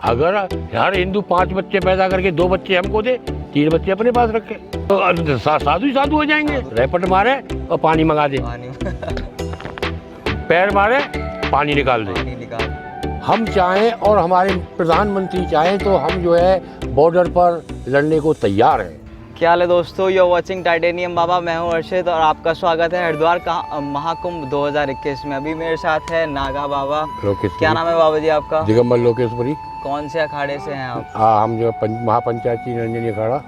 अगर हर हिंदू 5 बच्चे पैदा करके 2 बच्चे हमको दे, 3 बच्चे अपने पास रखे, तो साधु ही साधु हो जाएंगे। रैपट मारे और पानी मंगा दे, पैर मारे पानी निकाल दे। हम चाहें और हमारे प्रधानमंत्री चाहें तो हम जो है बॉर्डर पर लड़ने को तैयार हैं। क्या हाल है दोस्तों, यू आर वाचिंग टाइटेनियम बाबा। मैं हूं अर्षित और आपका स्वागत है हरिद्वार का महाकुंभ 2021 में। अभी मेरे साथ है नागा बाबा। क्या नाम है बाबा जी आपका? दिगंबर लोकेश्वरी। कौन से अखाड़े से हैं आप? हम जो महापंचायती निरंजनी अखाड़ा।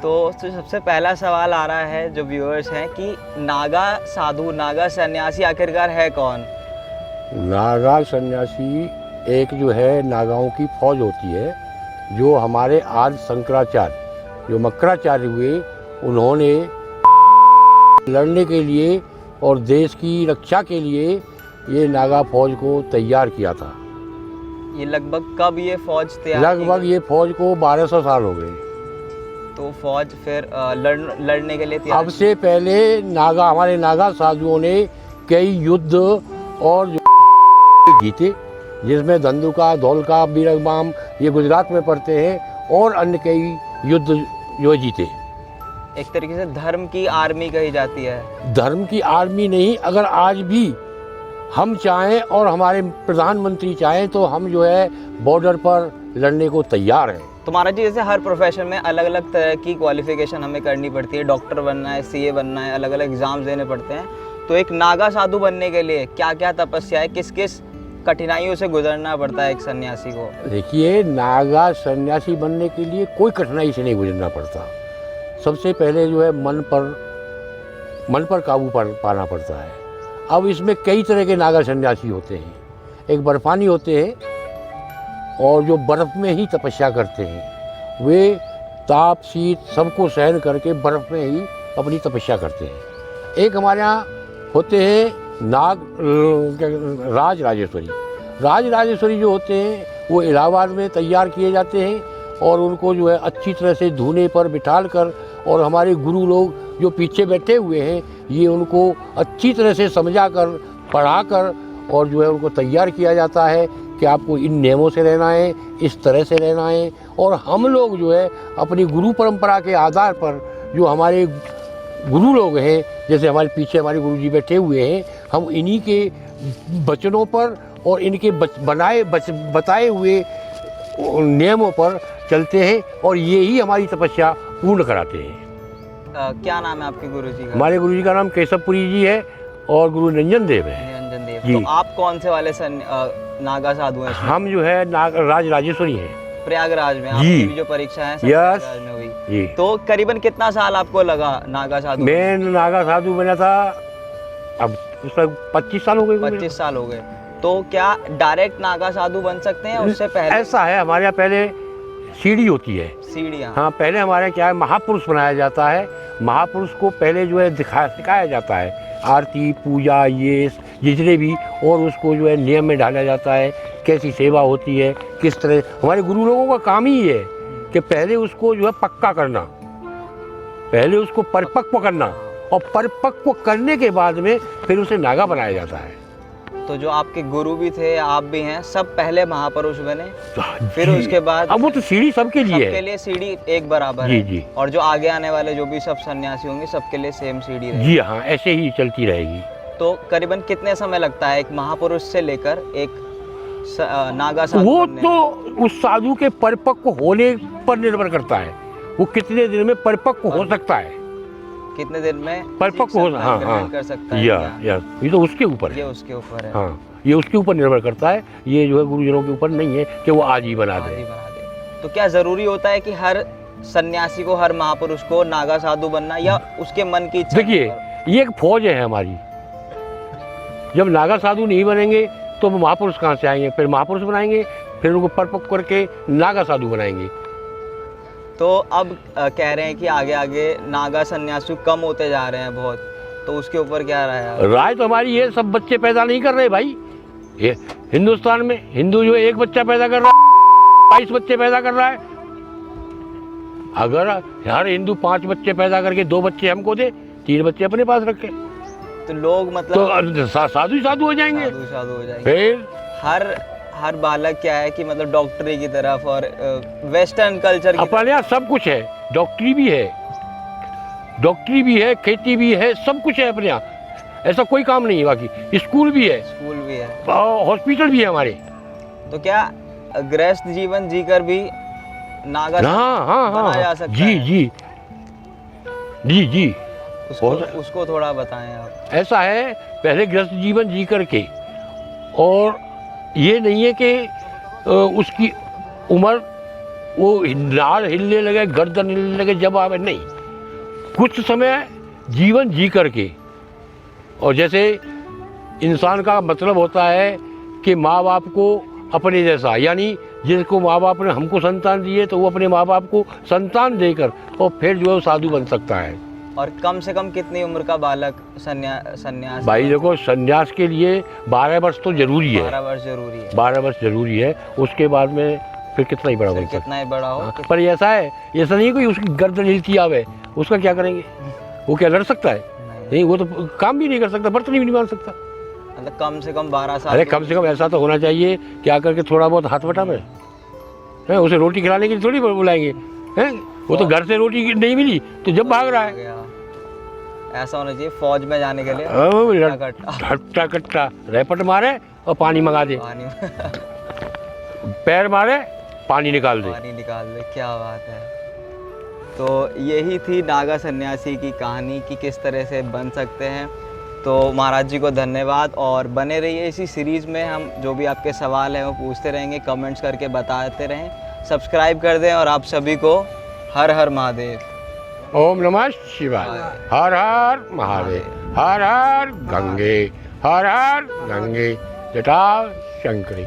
तो सबसे पहला सवाल आ रहा है जो व्यूअर्स हैं कि नागा साधु, नागा सन्यासी आखिरकार है कौन? नागा सन्यासी एक जो है नागाओं की फौज होती है, जो हमारे आदि शंकराचार्य जो मकराचार्य हुए, उन्होंने लड़ने के लिए और देश की रक्षा के लिए ये नागा फौज को तैयार किया था। ये लगभग कब ये फौज तैयार? लगभग ये फौज को 1200 साल हो गए। तो फौज फिर लड़ने के लिए तैयार। अब से पहले हमारे नागा साधुओं ने कई युद्ध और जीते, जिसमें धंधुका, धौलका, बीरगबाम ये गुजरात में पड़ते हैं, और अन्य कई युद्ध जो जीते। एक तरीके से धर्म की आर्मी कही जाती है। धर्म की आर्मी नहीं, अगर आज भी हम चाहें और हमारे प्रधानमंत्री चाहें तो हम जो है बॉर्डर पर लड़ने को तैयार हैं। तो महाराज जी, जैसे हर प्रोफेशन में अलग अलग तरह की क्वालिफिकेशन हमें करनी पड़ती है। डॉक्टर बनना है, सीए बनना है, अलग अलग एग्जाम्स देने पड़ते हैं। तो एक नागा साधु बनने के लिए क्या क्या तपस्या है, किस किस कठिनाइयों से गुजरना पड़ता है एक सन्यासी को? देखिए, नागा सन्यासी बनने के लिए कोई कठिनाई से नहीं गुजरना पड़ता। सबसे पहले जो है मन पर काबू पाना पड़ता है। अब इसमें कई तरह के नागा सन्यासी होते हैं। एक बर्फानी होते हैं और जो बर्फ़ में ही तपस्या करते हैं। वे ताप शीत सबको सहन करके बर्फ़ में ही अपनी तपस्या करते हैं। एक हमारे यहाँ होते हैं राज राजेश्वरी जो होते हैं, वो इलाहाबाद में तैयार किए जाते हैं, और उनको जो है अच्छी तरह से धूने पर बिठाल कर, और हमारे गुरु लोग जो पीछे बैठे हुए हैं, ये उनको अच्छी तरह से समझा कर, पढ़ा कर, और जो है उनको तैयार किया जाता है कि आपको इन नियमों से रहना है, इस तरह से रहना है। और हम लोग जो है अपनी गुरु परंपरा के आधार पर, जो हमारे गुरु लोग हैं, जैसे हमारे पीछे हमारे गुरु जी बैठे हुए हैं, हम इन्हीं के वचनों पर और इनके बताए हुए नियमों पर चलते हैं, और ये ही हमारी तपस्या पूर्ण कराते हैं। क्या नाम है आपके गुरु जी का? हमारे गुरु जी का नाम केशवपुरी जी है और गुरु निरंजन देव है। निरंजन देव। तो आप कौन से वाले नागा साधु हैं? हम जो है राज राजेश्वरी हैं, प्रयागराज में। आपकी भी जो परीक्षा है प्रयागराज में हुई। तो करीबन कितना साल आपको लगा नागा साधु? मैं नागा साधु बना था, अब उसका 25 साल हो गए। 25 साल हो गए। तो क्या डायरेक्ट नागा साधु बन सकते हैं उससे पहले? ऐसा है, हमारे यहाँ पहले सीढ़ी होती है। सीढ़ियाँ? हाँ, पहले हमारे यहाँ क्या है, महापुरुष बनाया जाता है। महापुरुष को पहले जो है सिखाया जाता है, आरती पूजा ये जितने भी, और उसको जो है नियम में ढाला जाता है, कैसी सेवा होती है, किस तरह। हमारे गुरु लोगों का काम ही है कि पहले उसको जो है पक्का करना, पहले उसको परिपक्व करना, और परिपक्व करने के बाद में फिर उसे नागा बनाया जाता है। तो जो आपके गुरु भी थे, आप भी हैं, सब पहले महापुरुष बने, फिर उसके बाद? अब वो तो सीढ़ी सबके लिए है। सबके लिए सीढ़ी एक बराबर है। जी। और जो आगे आने वाले जो भी सब सन्यासी होंगे, सबके लिए सेम सीढ़ी रहेगी। जी हाँ, ऐसे ही चलती रहेगी। तो करीबन कितने समय लगता है एक महापुरुष से लेकर एक नागा साधु? वो तो उस साधु के परिपक्व होने पर निर्भर करता है, वो कितने दिन में परिपक्व हो सकता है, कितने दिन में परिपक्व हो कर सकता है। ये तो उसके ऊपर है। ये उसके ऊपर है। हाँ, ये उसके ऊपर निर्भर करता है। ये जो है गुरुजनों के ऊपर नहीं है कि वो आज ही बना दे। तो क्या जरूरी होता है कि हर सन्यासी को, हर महापुरुष को नागा साधु बनना, या उसके मन की इच्छा? देखिए, ये एक फौज है हमारी। जब नागा साधु नहीं बनेंगे तो महापुरुष कहाँ से आएंगे? फिर महापुरुष बनाएंगे, फिर उनको परिपक्व करके नागा साधु बनाएंगे। तो अब कह रहे हैं कि आगे आगे नागा सन्यासी कम होते जा रहे हैं बहुत, तो उसके ऊपर क्या राय? तो हमारी ये सब बच्चे पैदा नहीं कर रहे भाई। ये हिंदुस्तान में हिंदू जो एक बच्चा पैदा कर रहा है, 22 बच्चे पैदा कर रहा है। अगर हर हिंदू 5 बच्चे पैदा करके 2 बच्चे हमको दे, 3 बच्चे अपने पास रखे, तो लोग मतलब तो साधु ही साधु हो जाएंगे। साधु हो जाएंगे। फिर हर बालक क्या है कि मतलब डॉक्टरी की तरफ और वेस्टर्न कल्चर की अपने यहाँ सब कुछ है, डॉक्टरी भी है, खेती भी है, सब कुछ है अपने यहाँ। ऐसा कोई काम नहीं है। बाकी स्कूल भी है, स्कूल भी है। हॉस्पिटल भी है हमारे। तो क्या गृहस्थ जीवन जीकर भी नागा हाँ बना जा सकता जी है? जी जी जी। उसको थोड़ा बताएं आप। ऐसा है, पहले गृहस्थ जीवन जी करके, और ये नहीं है कि उसकी उम्र वो नाड़ हिलने लगे, गर्दन हिलने लगे जब आवे, नहीं। कुछ समय जीवन जी करके, और जैसे इंसान का मतलब होता है कि माँ बाप को अपने जैसा, यानी जिसको माँ बाप ने हमको संतान दिए तो वो अपने माँ बाप को संतान देकर और फिर जो है वो साधु बन सकता है। और कम से कम कितनी उम्र का बालक संन्यास? भाई देखो, संन्यास के लिए 12 वर्ष तो जरूरी है। 12 वर्ष जरूरी है। 12 वर्ष जरूरी है। उसके बाद में फिर कितना ही बड़ा बन सकता है। कितना ही बड़ा हो। हाँ, पर ऐसा है, ऐसा नहीं है कोई उसकी गर्दन हिलती आवे, उसका क्या करेंगे? वो क्या लड़ सकता है? नहीं, वो तो काम भी नहीं कर सकता, बर्तन भी नहीं मान सकता। मतलब कम से कम 12 साल। अरे कम से कम ऐसा तो होना चाहिए क्या करके थोड़ा बहुत हाथ बटावे है। उसे रोटी खिलाने के लिए थोड़ी बुलाएंगे हैं? वो तो घर से रोटी नहीं मिली तो जब भाग रहा है। ऐसा होना चाहिए फौज में जाने के लिए। हट्टा कट्टा रैपट मारे और पानी मंगा दे, पानी पैर मारे पानी निकाल दे। पानी निकाल दे। क्या बात है। तो यही थी नागा सन्यासी की कहानी कि किस तरह से बन सकते हैं। तो महाराज जी को धन्यवाद, और बने रहिए इसी सीरीज़ में। हम जो भी आपके सवाल हैं वो पूछते रहेंगे, कमेंट्स करके बताते रहें। सब्सक्राइब कर दें, और आप सभी को हर हर महादेव। ओम नमः शिवाय। हर हर महादेव। हर हर गंगे। हर हर गंगे जटा शंकरी।